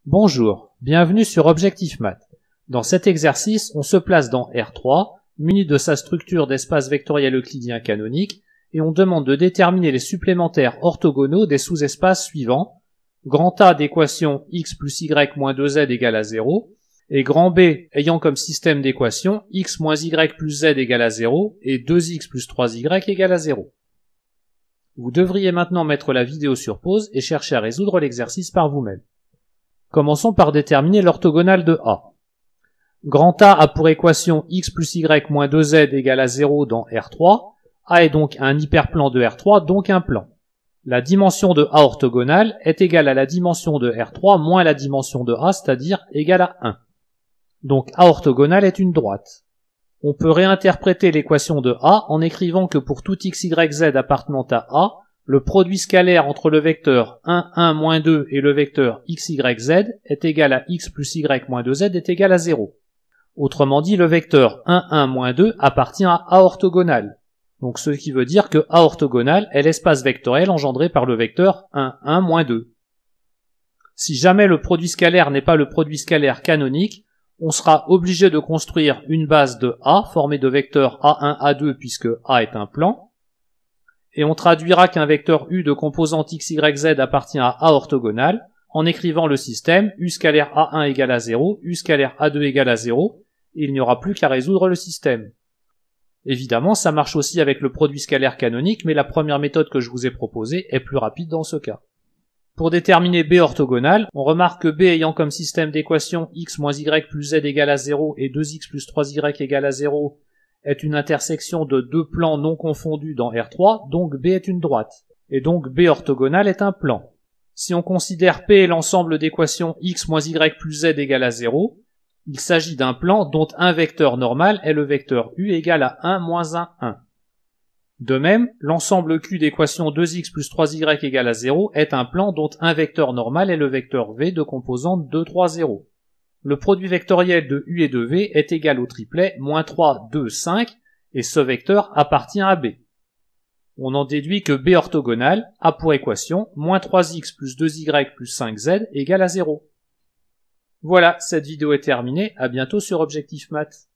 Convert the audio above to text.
Bonjour, bienvenue sur Objectif Math. Dans cet exercice, on se place dans R3, muni de sa structure d'espace vectoriel euclidien canonique, et on demande de déterminer les supplémentaires orthogonaux des sous-espaces suivants, grand A d'équation x plus y moins 2z égale à 0, et grand B ayant comme système d'équations x moins y plus z égale à 0 et 2x plus 3y égale à 0. Vous devriez maintenant mettre la vidéo sur pause et chercher à résoudre l'exercice par vous-même. Commençons par déterminer l'orthogonale de A. Grand A a pour équation x plus y moins 2z égale à 0 dans R3. A est donc un hyperplan de R3, donc un plan. La dimension de A orthogonale est égale à la dimension de R3 moins la dimension de A, c'est-à-dire égale à 1. Donc A orthogonale est une droite. On peut réinterpréter l'équation de A en écrivant que pour tout x, y, z appartenant à A, le produit scalaire entre le vecteur 1, 1, moins 2 et le vecteur x, y, z est égal à x plus y moins 2z est égal à 0. Autrement dit, le vecteur 1, 1, moins 2 appartient à A orthogonale. Donc ce qui veut dire que A orthogonale est l'espace vectoriel engendré par le vecteur 1, 1, moins 2. Si jamais le produit scalaire n'est pas le produit scalaire canonique, on sera obligé de construire une base de A formée de vecteurs A1, A2 puisque A est un plan, et on traduira qu'un vecteur U de composante x, y, z appartient à A orthogonale en écrivant le système U scalaire A1 égale à 0, U scalaire A2 égale à 0, et il n'y aura plus qu'à résoudre le système. Évidemment, ça marche aussi avec le produit scalaire canonique, mais la première méthode que je vous ai proposée est plus rapide dans ce cas. Pour déterminer B orthogonale, on remarque que B ayant comme système d'équation x moins y plus z égale à 0 et 2x plus 3y égale à 0 est une intersection de deux plans non confondus dans R3, donc B est une droite. Et donc B orthogonale est un plan. Si on considère P l'ensemble d'équations x moins y plus z égale à 0, il s'agit d'un plan dont un vecteur normal est le vecteur U égal à 1 moins 1, 1. De même, l'ensemble Q d'équations 2x plus 3y égale à 0 est un plan dont un vecteur normal est le vecteur V de composante 2, 3, 0. Le produit vectoriel de U et de V est égal au triplet moins 3, 2, 5, et ce vecteur appartient à B. On en déduit que B orthogonale a pour équation moins 3x plus 2y plus 5z égale à 0. Voilà, cette vidéo est terminée, à bientôt sur Objectif Math.